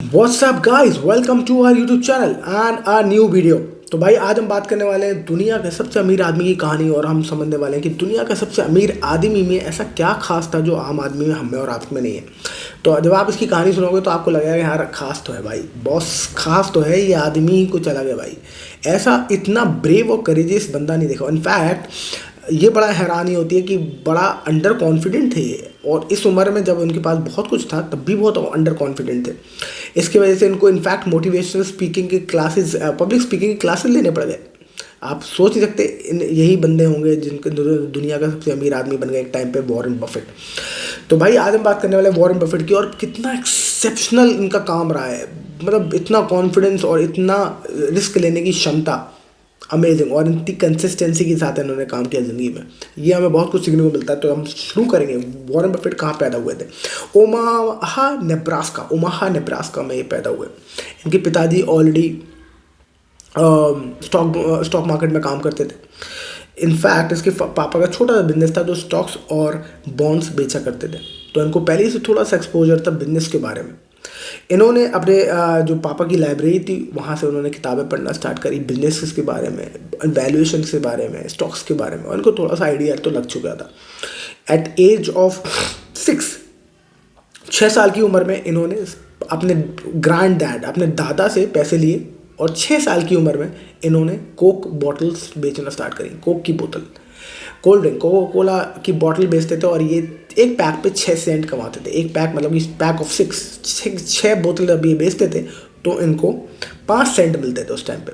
WhatsApp guys, welcome to our YouTube channel and our new video. तो भाई आज हम बात करने वाले हैं दुनिया के सबसे अमीर आदमी की कहानी और हम समझने वाले हैं कि दुनिया का सबसे अमीर आदमी में ऐसा क्या खास था जो आम आदमी में, हम में और आप में नहीं है। तो जब आप इसकी कहानी सुनोगे तो आपको लगेगा कि यार खास तो है भाई, बॉस खास तो है, ये आदमी ही कुछ अलग है भाई। ऐसा इतना ब्रेव और करेजियस बंदा नहीं देखा। इनफैक्ट ये बड़ा हैरानी होती है कि बड़ा अंडर कॉन्फिडेंट थे ये, और इस उम्र में जब उनके पास बहुत कुछ था तब भी बहुत अंडर कॉन्फिडेंट थे। इसकी वजह से इनको इनफैक्ट मोटिवेशनल स्पीकिंग की क्लासेस, पब्लिक स्पीकिंग की क्लासेस लेने पड़ गए। आप सोच नहीं सकते यही बंदे होंगे जिनके दुनिया का सबसे अमीर आदमी बन गए एक टाइम पे, वॉरेन बफेट। तो भाई आज हम बात करने वाले वॉरेन बफेट की, और कितना एक्सेप्शनल इनका काम रहा है। मतलब इतना कॉन्फिडेंस और इतना रिस्क लेने की क्षमता, अमेजिंग, और इतनी कंसिस्टेंसी के साथ इन्होंने काम किया ज़िंदगी में। ये हमें बहुत कुछ सीखने को मिलता है। तो हम शुरू करेंगे, वॉरेन बफेट कहाँ पैदा हुए थे। ओमाहा नेब्रास्का में ये पैदा हुए। इनके पिताजी ऑलरेडी स्टॉक मार्केट में काम करते थे। इनफैक्ट इसके पापा का छोटा सा बिजनेस था जो स्टॉक्स और बॉन्ड्स बेचा करते थे। तो इनको पहले से थोड़ा सा एक्सपोजर था बिजनेस के बारे में। इन्होंने अपने जो पापा की लाइब्रेरी थी वहाँ से उन्होंने किताबें पढ़ना स्टार्ट करी, बिजनेस के बारे में, वैल्यूएशन के बारे में, स्टॉक्स के बारे में। उनको थोड़ा सा आइडिया तो लग चुका था। एट एज ऑफ 6 साल की उम्र में इन्होंने अपने ग्रैंड डैड, अपने दादा से पैसे लिए, और 6 साल की उम्र में इन्होंने कोक बॉटल्स बेचना स्टार्ट करी। कोक की बोतल, कोल्ड ड्रिंक, कोका कोला की बॉटल बेचते थे, और ये एक पैक पे 6 सेंट कमाते थे। एक पैक मतलब कि पैक ऑफ 6 बोतल जब ये बेचते थे तो इनको 5 सेंट मिलते थे उस टाइम पे।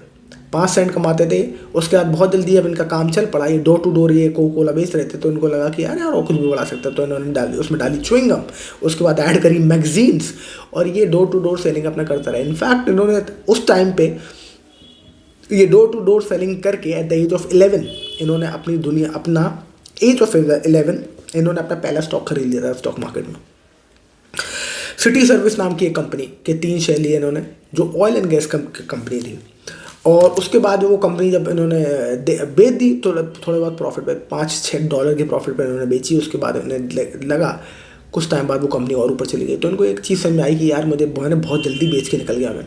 5 सेंट कमाते थे। उसके बाद बहुत जल्दी अब इनका काम चल पड़ा, ये डोर टू डोर ये कोका कोला बेच रहे थे। तो इनको लगा कि यार और कुछ भी बढ़ा सकता है। तो इन्होंने उसमें डाली च्युइंगम, उसके बाद ऐड करी मैगजीन्स, और ये डोर टू डोर सेलिंग अपना करता रहा। इनफैक्ट इन्होंने उस टाइम पे ये डोर टू डोर सेलिंग करके एट द एज ऑफ 11 इन्होंने इन्होंने अपना पहला स्टॉक खरीद लिया था स्टॉक मार्केट में। सिटी सर्विस नाम की एक कंपनी के 3 शेयर लिए इन्होंने, जो ऑयल एंड गैस कंपनी थी। और उसके बाद वो कंपनी जब इन्होंने बेच दी तो थोड़े बहुत प्रॉफिट पे, $5-6 के प्रॉफिट पर इन्होंने बेची। उसके बाद इन्हें लगा कुछ टाइम बाद वो कंपनी और ऊपर चली गई। तो इनको एक चीज़ समझ में आई कि यार मैंने बहुत जल्दी बेच के निकल गया मैं।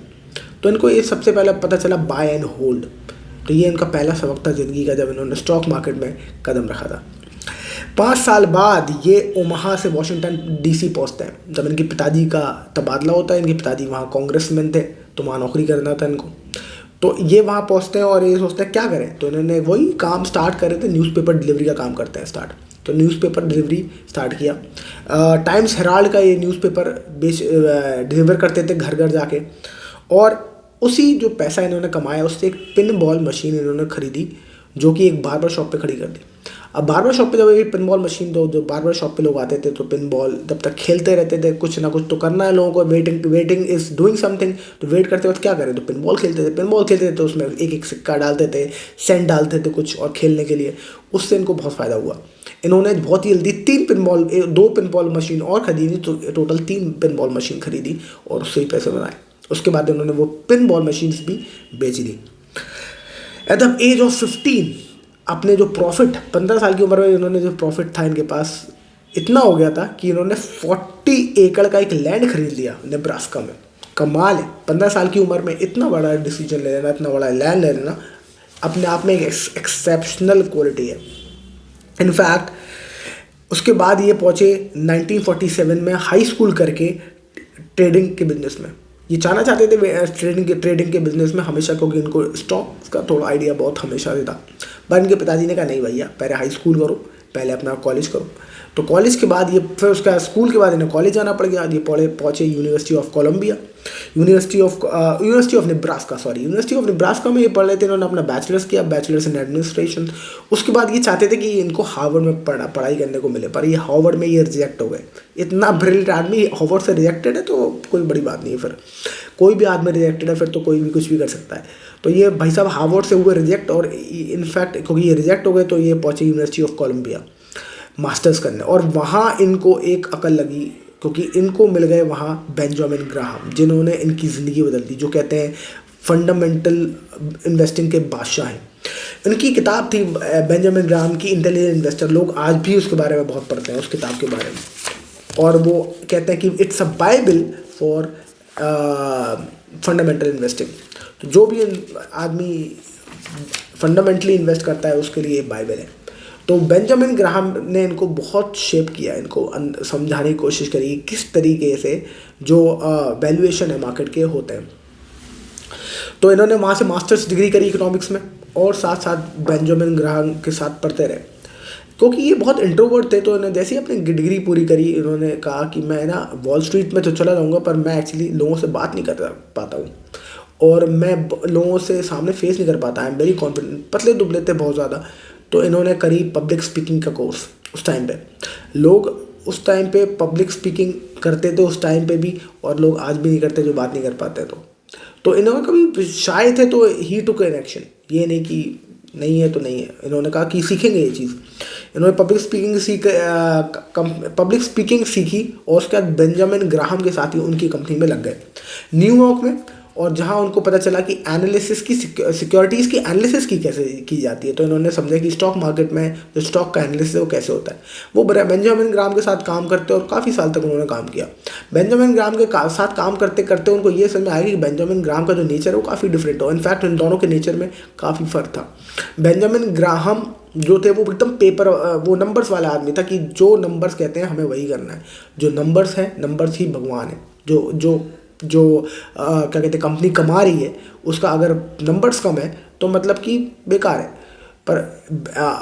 तो इनको ये सबसे पहले पता चला बाय एंड होल्ड। तो ये इनका पहला सबक था ज़िंदगी का जब इन्होंने स्टॉक मार्केट में कदम रखा था। 5 साल बाद ये ओमाहा से वॉशिंगटन डीसी पहुंचते हैं। जब इनके पिताजी का तबादला होता है, इनके पिताजी वहाँ कांग्रेसमैन थे तो वहाँ नौकरी करना था इनको। तो ये वहाँ पहुँचते हैं और ये सोचते हैं क्या करें। तो इन्होंने वही काम स्टार्ट करे थे, न्यूज़पेपर डिलीवरी का काम करते हैं स्टार्ट। तो न्यूज़पेपर डिलीवरी स्टार्ट किया। टाइम्स हेराल्ड का ये न्यूज़पेपर डिलीवर करते थे घर घर जाके। और उसी जो पैसा इन्होंने कमाया उससे एक पिन बॉल मशीन इन्होंने खरीदी, जो कि एक बार्बर शॉप पे खड़ी कर दी। अब बार्बर शॉप पे जब ये पिन बॉल मशीन, तो जो बार्बर शॉप पे लोग आते थे तो पिन बॉल जब तक खेलते रहते थे, कुछ ना कुछ तो करना है लोगों को, वेटिंग इज डूइंग समथिंग। तो वेट करते वक्त क्या करें, तो पिन बॉल खेलते थे। तो उसमें एक एक सिक्का डालते थे, सेंट डालते थे कुछ और खेलने के लिए। उससे इनको बहुत फ़ायदा हुआ। इन्होंने बहुत ही जल्दी 2 पिन बॉल मशीन और खरीदी, तो टोटल 3 पिन बॉल मशीन खरीदी और उससे ही पैसे बनाए। उसके बाद उन्होंने वो पिन बॉल मशीन्स भी बेच दी। एट द एज ऑफ 15 अपने जो प्रॉफिट, 15 साल की उम्र में इन्होंने जो प्रॉफिट था इनके पास इतना हो गया था कि इन्होंने 40 एकड़ का एक लैंड खरीद लिया नेब्रास्का में। कमाल है, 15 साल की उम्र में इतना बड़ा डिसीजन ले लेना, इतना बड़ा लैंड ले लेना, अपने आप में एक एक्सेप्शनल क्वालिटी है। इनफैक्ट उसके बाद ये पहुँचे 1947 में हाई स्कूल करके ट्रेडिंग के बिजनेस में। ये चाहना चाहते थे ट्रेडिंग के बिजनेस में हमेशा, क्योंकि इनको स्टॉक्स का थोड़ा आइडिया बहुत हमेशा से था। पर इनके पिताजी ने कहा नहीं भैया, पहले हाई स्कूल करो, पहले अपना कॉलेज करो। तो कॉलेज के बाद ये, फिर उसका स्कूल के बाद इन्हें कॉलेज जाना पड़ गया। ये पहुँचे university of Columbia, university of Nebraska में ये पढ़ रहे थे। इन्होंने अपना बैचलर्स किया, बैचलर्स इन एडमिनिस्ट्रेशन। उसके बाद ये चाहते थे कि इनको हार्वर्ड में पढ़ाई करने को मिले, पर ये हार्वर्ड में ये रिजेक्ट हो गए। इतना ब्रिलियंट आदमी हार्वर्ड से रिजेक्टेड है तो कोई बड़ी बात नहीं है। फिर कोई भी आदमी रिजेक्टेड है फिर तो कोई भी कुछ भी कर सकता है। तो ये भाई साहब हार्वर्ड से हुए रिजेक्ट, और इनफैक्ट क्योंकि ये रिजेक्ट हो गए तो ये पहुँचे यूनिवर्सिटी ऑफ कोलंबिया मास्टर्स करने। और वहाँ इनको एक अकल लगी, क्योंकि इनको मिल गए वहाँ बेंजामिन ग्राहम, जिन्होंने इनकी ज़िंदगी बदल दी, जो कहते हैं फंडामेंटल इन्वेस्टिंग के बादशाह हैं। इनकी किताब थी बेंजामिन ग्राहम की इंटेलिजेंट इन्वेस्टर। लोग आज भी उसके बारे में बहुत पढ़ते हैं, उस किताब के बारे में। और वो कहते हैं कि it's a Bible for fundamental investing. तो जो भी आदमी फंडामेंटली इन्वेस्ट करता है उसके लिए बाइबल है। तो बेंजामिन ग्राहम ने इनको बहुत शेप किया, इनको समझाने की कोशिश करी किस तरीके से जो वैल्यूएशन है मार्केट के होते हैं। तो इन्होंने वहाँ से मास्टर्स डिग्री करी इकोनॉमिक्स में और साथ साथ बेंजामिन ग्राहम के साथ पढ़ते रहे। क्योंकि ये बहुत इंट्रोवर्ट थे, तो इन्होंने जैसे ही अपनी डिग्री पूरी करी इन्होंने कहा कि मैं ना वॉल स्ट्रीट में तो चला जाऊँगा पर मैं एक्चुअली लोगों से बात नहीं कर पाता हूँ और मैं लोगों से सामने फेस नहीं कर पाता। आई एम वेरी कॉन्फिडेंट, पतले दुबले थे बहुत ज़्यादा। तो इन्होंने करी पब्लिक स्पीकिंग का कोर्स। उस टाइम पे लोग उस टाइम पे पब्लिक स्पीकिंग करते थे उस टाइम पे भी, और लोग आज भी नहीं करते जो बात नहीं कर पाते। तो इन्होंने कभी शाय थे तो ही टुक एन एक्शन, ये नहीं कि नहीं है तो नहीं है, इन्होंने कहा कि सीखेंगे ये चीज़। इन्होंने पब्लिक स्पीकिंग सीखी और उसके बाद बेंजामिन ग्राहम के साथ ही उनकी कंपनी में लग गए न्यूयॉर्क में। और जहां उनको पता चला कि एनालिसिस की सिक्योरिटीज़ की एनालिसिस की कैसे की जाती है, तो इन्होंने समझा कि स्टॉक मार्केट में जो स्टॉक का एनालिसिस है वो कैसे होता है। वो बेंजामिन ग्राहम के साथ काम करते और काफ़ी साल तक उन्होंने काम किया। बेंजामिन ग्राहम के साथ काम करते करते उनको ये समझ में आया कि बेंजामिन ग्राहम का जो नेचर है वो काफ़ी डिफरेंट हो। इनफैक्ट इन दोनों के नेचर में काफ़ी फ़र्क था। बेंजामिन ग्राहम जो थे वो एकदम वो नंबर्स वाला आदमी था कि जो नंबर्स कहते हैं हमें वही करना है। जो नंबर्स हैं, नंबर्स ही भगवान है। जो क्या कहते हैं कंपनी कमा रही है उसका अगर नंबर्स कम है तो मतलब कि बेकार है। पर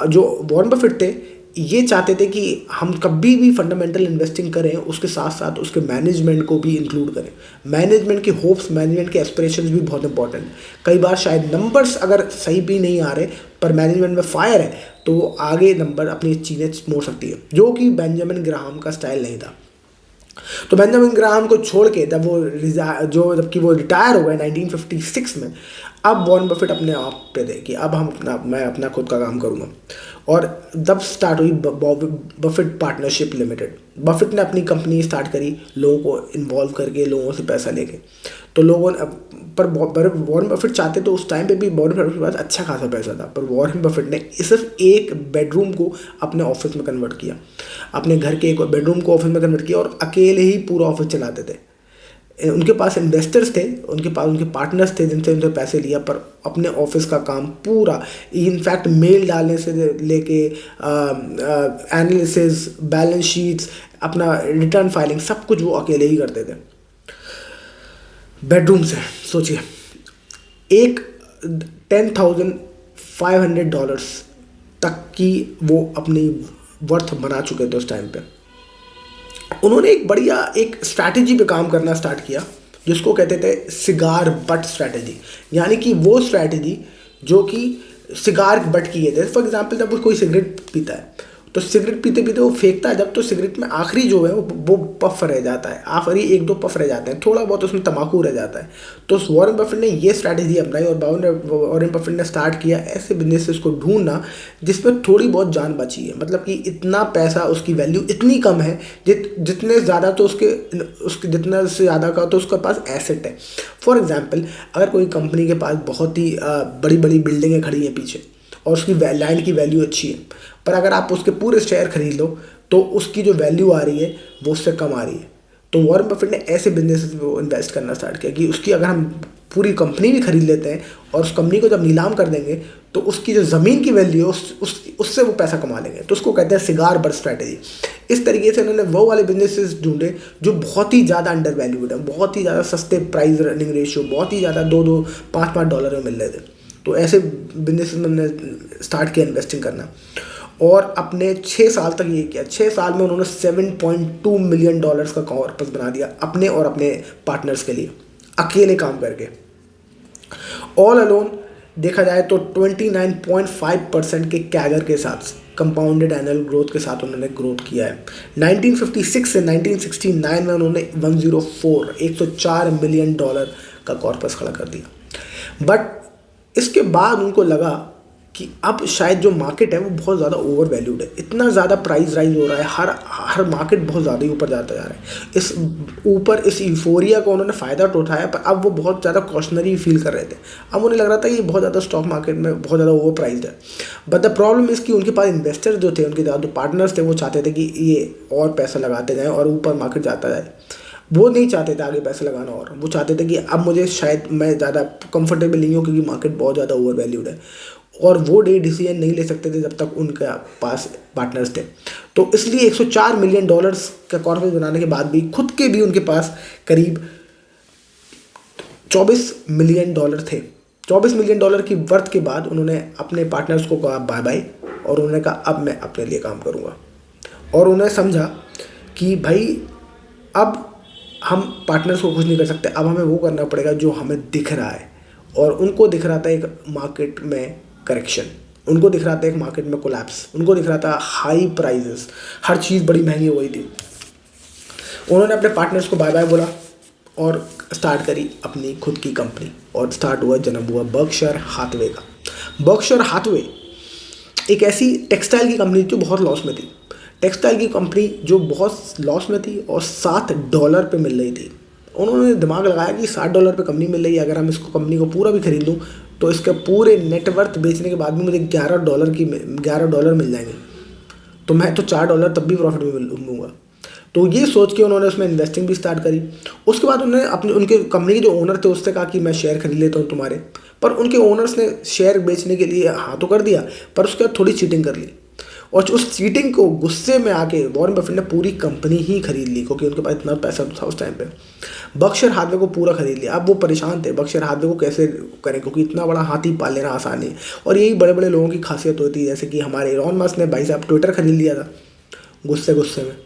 जो वॉरेन बफेट थे ये चाहते थे कि हम कभी भी फंडामेंटल इन्वेस्टिंग करें उसके साथ साथ उसके मैनेजमेंट को भी इंक्लूड करें। मैनेजमेंट की होप्स, मैनेजमेंट के एस्पिरेशंस भी बहुत इंपॉर्टेंट। कई बार शायद नंबर्स अगर सही भी नहीं आ रहे पर मैनेजमेंट में फायर है तो वो आगे नंबर अपनी चीज़ें मोड़ सकती है, जो कि बेंजामिन ग्राहम का स्टाइल नहीं था। तो बेंजामिन ग्राहम को छोड़ के जबकि वो रिटायर हो गए 1956 में, अब वॉरेन बफेट अपने आप पे थे कि अब मैं अपना खुद का काम करूँगा। और तब स्टार्ट हुई बफेट पार्टनरशिप लिमिटेड। बफेट ने अपनी कंपनी स्टार्ट करी लोगों को इन्वॉल्व करके, लोगों से पैसा लेके। तो लोगों ने पर वॉरेन बफेट चाहते तो उस टाइम पे भी वॉरेन बफेट के पास अच्छा खासा पैसा था, पर वॉरेन बफेट ने सिर्फ एक बेडरूम को अपने ऑफिस में कन्वर्ट किया, अपने घर के एक बेडरूम को ऑफिस में कन्वर्ट किया और अकेले ही पूरा ऑफिस चलाते थे। उनके पास इन्वेस्टर्स थे, उनके पार्टनर्स थे जिनसे उनसे पैसे लिया, पर अपने ऑफिस का काम पूरा, इनफैक्ट मेल डालने से लेके एनालिसिस, बैलेंस शीट्स, अपना रिटर्न फाइलिंग, सब कुछ वो अकेले ही करते थे बेडरूम से। सोचिए, एक $10,500 तक की वो अपनी वर्थ बना चुके थे उस टाइम पे। उन्होंने एक बढ़िया एक स्ट्रैटेजी पे काम करना स्टार्ट किया जिसको कहते थे सिगार बट स्ट्रैटेजी। यानी कि वो स्ट्रैटेजी जो कि सिगार बट की है। फॉर एग्जांपल जब कोई सिगरेट पीता है तो सिगरेट पीते पीते वो फेंकता है, जब तो सिगरेट में आखिरी जो है वो पफ रह जाता है, आखिरी 1-2 पफ रह जाते हैं, थोड़ा बहुत उसमें तम्बाकू रह जाता है। तो वॉरेन बफेट ने ये स्ट्रैटेजी अपनाई और वॉरेन बफेट ने स्टार्ट किया ऐसे बिजनेसेस को ढूंढना जिसमें थोड़ी बहुत जान बची है। मतलब कि इतना पैसा, उसकी वैल्यू इतनी कम है जितने ज़्यादा तो उसके जितना से ज़्यादा का तो उसके पास एसेट है। फॉर एग्जाम्पल, अगर कोई कंपनी के पास बहुत ही बड़ी बड़ी बिल्डिंगें खड़ी हैं पीछे और उसकी लैंड की वैल्यू अच्छी है, पर अगर आप उसके पूरे शेयर खरीद लो तो उसकी जो वैल्यू आ रही है वो उससे कम आ रही है। तो वॉरेन बफेट ने ऐसे बिजनेसेस में इन्वेस्ट करना स्टार्ट किया कि उसकी अगर हम पूरी कंपनी भी खरीद लेते हैं और उस कंपनी को जब नीलाम कर देंगे तो उसकी जो ज़मीन की वैल्यू है उससे वो पैसा कमा लेंगे। तो उसको कहते हैं सिगार बट स्ट्रैटेजी। इस तरीके से उन्होंने वो वाले बिजनेसेस ढूंढे जो बहुत ही ज़्यादा अंडर वैल्यूड है, बहुत ही ज़्यादा सस्ते प्राइस अर्निंग रेशियो, बहुत ही ज़्यादा $2-2, $5-5 में मिल रहे थे। तो ऐसे बिजनेस में उन्होंने स्टार्ट किया इन्वेस्टिंग करना और अपने 6 साल तक ये किया। 6 साल में उन्होंने $7.2 मिलियन का कॉर्पस बना दिया अपने और अपने पार्टनर्स के लिए, अकेले काम करके। ऑल अलोन देखा जाए तो 29.5% के कैगर के साथ, कंपाउंडेड एनुअल ग्रोथ के साथ उन्होंने ग्रोथ किया है। 1956 से 1969 में उन्होंने 104 मिलियन डॉलर का कॉर्पस खड़ा कर दिया। बट इसके बाद उनको लगा कि अब शायद जो मार्केट है वो बहुत ज़्यादा ओवर वैल्यूड है, इतना ज़्यादा प्राइस राइज हो रहा है, हर मार्केट बहुत ज़्यादा ही ऊपर जाता जा रहा है। इस यूफोरिया को उन्होंने फ़ायदा तो उठाया, पर अब वो बहुत ज़्यादा कॉशनरी फील कर रहे थे। अब उन्हें लग रहा था कि बहुत ज़्यादा स्टॉक मार्केट में बहुत ज़्यादा ओवर प्राइस्ड है। बट द प्रॉब्लम इज़ कि उनके पास इन्वेस्टर्स जो थे, उनके जो पार्टनर्स थे, वो चाहते थे कि ये और पैसा लगाते जाएँ और ऊपर मार्केट जाता जाए। वो नहीं चाहते थे आगे पैसे लगाना, और वो चाहते थे कि अब मुझे शायद मैं ज़्यादा कंफर्टेबल नहीं हूँ क्योंकि मार्केट बहुत ज़्यादा ओवर वैल्यूड है, और वो डे डिसीजन नहीं ले सकते थे जब तक उनके पास पार्टनर्स थे। तो इसलिए $104 मिलियन का कॉर्पस बनाने के बाद भी खुद के भी उनके पास करीब $24 मिलियन थे। $24 मिलियन की वर्थ के बाद उन्होंने अपने पार्टनर्स को कहा बाय बाय, और उन्होंने कहा अब मैं अपने लिए काम करूँगा। और उन्होंने समझा कि भाई अब हम पार्टनर्स को खुश नहीं कर सकते, अब हमें वो करना पड़ेगा जो हमें दिख रहा है। और उनको दिख रहा था एक मार्केट में करेक्शन, उनको दिख रहा था एक मार्केट में कोलैप्स, उनको दिख रहा था हाई प्राइजेस, हर चीज़ बड़ी महंगी हो गई थी। उन्होंने अपने पार्टनर्स को बाय बाय बोला और स्टार्ट करी अपनी खुद की कंपनी, और जन्म हुआ बर्कशायर हाथवे का। बर्कशायर हाथवे एक ऐसी टेक्सटाइल की कंपनी जो बहुत लॉस में थी, टेक्सटाइल की कंपनी जो बहुत लॉस में थी और $7 पे मिल रही थी। उन्होंने दिमाग लगाया कि $7 पे कंपनी मिल रही है, अगर हम इसको कंपनी को पूरा भी खरीद लूँ तो इसके पूरे नेटवर्थ बेचने के बाद भी मुझे $11 मिल जाएंगे, तो मैं तो $4 तब भी प्रॉफिट में लूँगा। तो ये सोच के उन्होंने उसमें इन्वेस्टिंग भी स्टार्ट करी। उसके बाद उन्होंने उनके कंपनी के जो ओनर थे उससे कहा कि मैं शेयर खरीद लेता हूँ तुम्हारे, पर उनके ओनर्स ने शेयर बेचने के लिए हाँ तो कर दिया, पर उसके बाद थोड़ी चीटिंग कर ली, और उस चीटिंग को गुस्से में आके वॉरेन बफेट ने पूरी कंपनी ही खरीद ली, क्योंकि उनके पास इतना पैसा था उस टाइम पे। बर्कशायर हाथवे को पूरा खरीद लिया। अब वो परेशान थे बर्कशायर हाथवे को कैसे करें, क्योंकि इतना बड़ा हाथी पाल लेना आसान नहीं, और यही बड़े बड़े लोगों की खासियत होती है। जैसे कि हमारे इलॉन मस्क ने भाई साहब ट्विटर खरीद लिया था गुस्से में।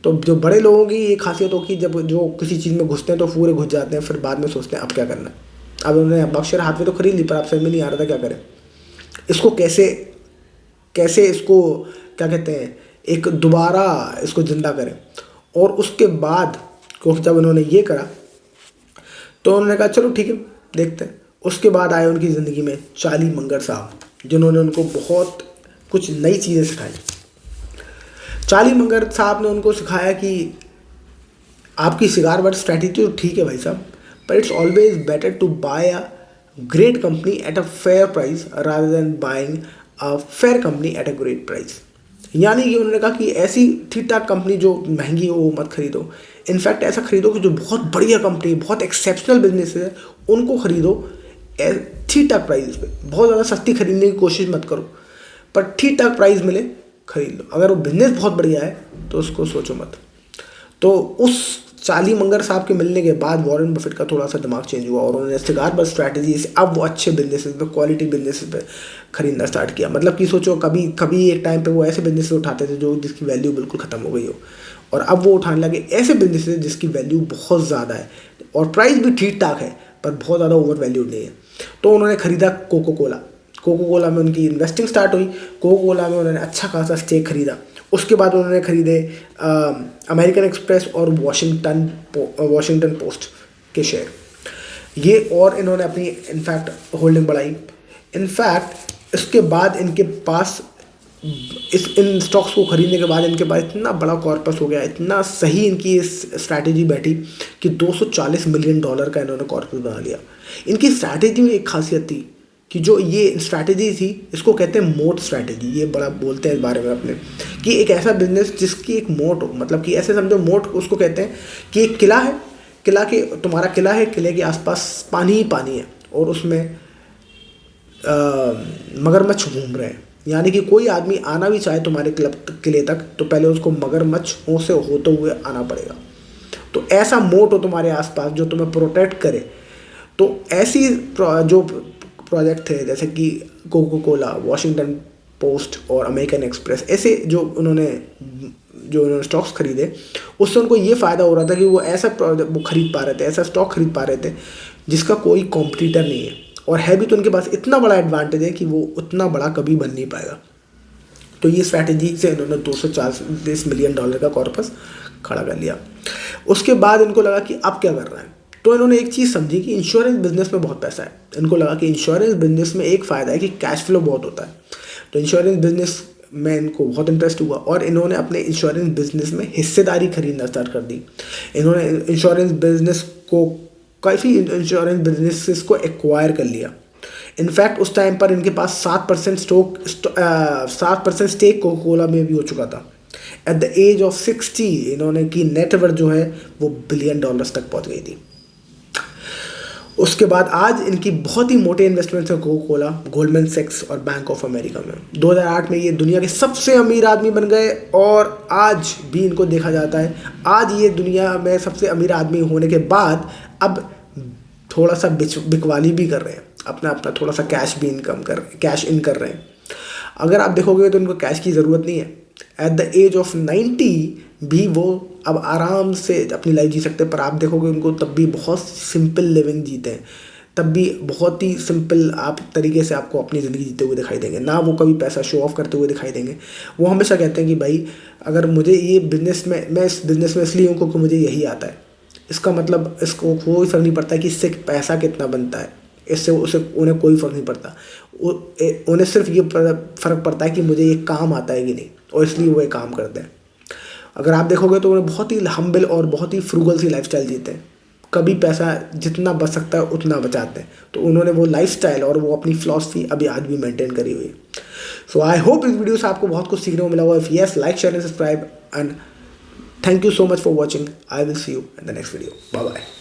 तो जो बड़े लोगों की ये खासियत होगी, जब जो किसी चीज़ में घुसते हैं तो पूरे घुस जाते हैं, फिर बाद में सोचते हैं अब क्या करना है। अब उन्होंने बर्कशायर हाथवे तो खरीद ली, पर अब समझ में नहीं आ रहा था क्या करें, इसको कैसे इसको क्या कहते हैं एक दोबारा इसको ज़िंदा करें। और उसके बाद क्योंकि जब उन्होंने ये करा तो उन्होंने कहा चलो ठीक है देखते हैं। उसके बाद आए उनकी ज़िंदगी में चार्ली मंगर साहब, जिन्होंने उनको बहुत कुछ नई चीज़ें सिखाई। चार्ली मंगर साहब ने उनको सिखाया कि आपकी सिगार बट स्ट्रैटेजी तो ठीक है भाई साहब, पर it's always better to buy a great company at a fair price rather than buying a fair company at a great price. यानी कि उन्होंने कहा कि ऐसी ठीक ठाक कंपनी जो महंगी हो वो मत खरीदो, इनफैक्ट ऐसा खरीदो कि जो बहुत बढ़िया कंपनी, बहुत एक्सेप्शनल बिजनेस है उनको खरीदो ठीक ठाक प्राइस पे। बहुत ज़्यादा सस्ती खरीदने की कोशिश मत करो, पर ठीक ठाक प्राइस मिले खरीद लो। अगर वो बिजनेस बहुत बढ़िया है तो उसको सोचो मत। तो उस चार्ली मंगर साहब के मिलने के बाद वॉरेन बफेट का थोड़ा सा दिमाग चेंज हुआ, और उन्होंने सिगार बस स्ट्रैटेजी से अब वो अच्छे बिजनेसेस पे, क्वालिटी बिजनेसेस पे खरीदना स्टार्ट किया। मतलब कि सोचो कभी एक टाइम पे वो ऐसे बिजनेस उठाते थे जो जिसकी वैल्यू बिल्कुल ख़त्म हो गई हो, और अब वो उठाने लगे ऐसे बिजनेसेस जिसकी वैल्यू बहुत ज़्यादा है और प्राइस भी ठीक ठाक है पर बहुत ज़्यादा ओवर वैल्यूड नहीं है। तो उन्होंने ख़रीदा कोको कोला में उनकी इन्वेस्टिंग स्टार्ट हुई। कोको कोला में उन्होंने अच्छा खासा स्टेक खरीदा। उसके बाद उन्होंने खरीदे अमेरिकन एक्सप्रेस और वॉशिंगटन पोस्ट के शेयर ये, और इन्होंने अपनी इनफैक्ट होल्डिंग बढ़ाई। इनफैक्ट इसके बाद इनके पास इन स्टॉक्स को खरीदने के बाद इनके पास इतना बड़ा कॉर्पस हो गया, इतना सही इनकी इस स्ट्रैटेजी बैठी कि $240 मिलियन का इन्होंने कॉर्पस बना लिया। इनकी स्ट्रैटेजी में एक खासियत थी कि जो ये स्ट्रैटेजी थी इसको कहते हैं मोट स्ट्रैटेजी। ये बड़ा बोलते हैं इस बारे में अपने कि एक ऐसा बिजनेस जिसकी एक मोट हो, मतलब कि ऐसे समझो मोट उसको कहते हैं कि एक किला है, तुम्हारा किला है, किले के आसपास पानी ही पानी है और उसमें मगरमच्छ घूम रहे हैं। यानी कि कोई आदमी आना भी चाहे तुम्हारे किले तक तो पहले उसको मगरमच्छों से होते हुए आना पड़ेगा। तो ऐसा मोट हो तुम्हारे आसपास जो तुम्हें प्रोटेक्ट करे। तो ऐसी जो प्रोजेक्ट थे जैसे कि कोको कोला, वॉशिंगटन पोस्ट और अमेरिकन एक्सप्रेस, ऐसे जो उन्होंने स्टॉक्स खरीदे उससे उनको ये फ़ायदा हो रहा था कि वो ऐसा वो खरीद पा रहे थे, ऐसा स्टॉक खरीद पा रहे थे जिसका कोई कॉम्पिटिटर नहीं है, और है भी तो उनके पास इतना बड़ा एडवांटेज है कि वो उतना बड़ा कभी बन नहीं पाएगा। तो ये स्ट्रैटेजी से इन्होंने $240 मिलियन का कॉर्पस खड़ा कर लिया। उसके बाद इनको लगा कि अब क्या करना है, तो इन्होंने एक चीज़ समझी कि इंश्योरेंस बिजनेस में बहुत पैसा है। इनको लगा कि इंश्योरेंस बिजनेस में एक फ़ायदा है कि कैश फ्लो बहुत होता है। तो इंश्योरेंस बिजनेस में इनको बहुत इंटरेस्ट हुआ और इन्होंने अपने इंश्योरेंस बिजनेस में हिस्सेदारी खरीदना स्टार्ट कर दी। इन्होंने इंश्योरेंस बिजनेस को काफ़ी इंश्योरेंस बिजनेसेस को एक्वायर कर लिया। इनफैक्ट उस टाइम पर इनके पास 7% स्टेक कोको कोला में भी हो चुका था। एट द एज ऑफ 60 इन्होंने की नेटवर्थ जो है वो $1 बिलियन तक पहुंच गई थी। उसके बाद आज इनकी बहुत ही मोटे इन्वेस्टमेंट्स है कोका कोला, गोल्डमैन सैक्स और बैंक ऑफ अमेरिका में। 2008 में ये दुनिया के सबसे अमीर आदमी बन गए और आज भी इनको देखा जाता है। आज ये दुनिया में सबसे अमीर आदमी होने के बाद अब थोड़ा सा बिकवाली भी कर रहे हैं, अपना अपना थोड़ा सा कैश इन कर रहे हैं। अगर आप देखोगे तो उनको कैश की ज़रूरत नहीं है। एट द एज ऑफ 90 भी वो अब आराम से अपनी लाइफ जी सकते हैं, पर आप देखोगे उनको तब भी बहुत सिंपल लिविंग जीते हैं, तब भी बहुत ही सिंपल आप तरीके से आपको अपनी ज़िंदगी जीते हुए दिखाई देंगे। ना वो कभी पैसा शो ऑफ करते हुए दिखाई देंगे। वो हमेशा कहते हैं कि भाई अगर मुझे ये बिज़नेस में, मैं इस बिज़नेस में इसलिए हूँ क्योंकि मुझे यही आता है। इसका मतलब इसको कोई फ़र्क नहीं पड़ता कि इससे पैसा कितना बनता है, इससे उन्हें कोई फ़र्क नहीं पड़ता। उन्हें सिर्फ ये फ़र्क पड़ता है कि मुझे ये काम आता है कि नहीं, और इसलिए वो ये काम करते हैं। अगर आप देखोगे तो उन्हें बहुत ही हम्बल और बहुत ही फ्रूगल सी लाइफस्टाइल जीते हैं। कभी पैसा जितना बच सकता है उतना बचाते हैं। तो उन्होंने वो लाइफस्टाइल और वो अपनी फिलॉसफी अभी आज भी मेंटेन करी हुई है। सो आई होप इस वीडियो से आपको बहुत कुछ सीखने को मिला होगा। If yes, like, share and subscribe, and thank you so much for watching. I will see you in the next video. Bye bye.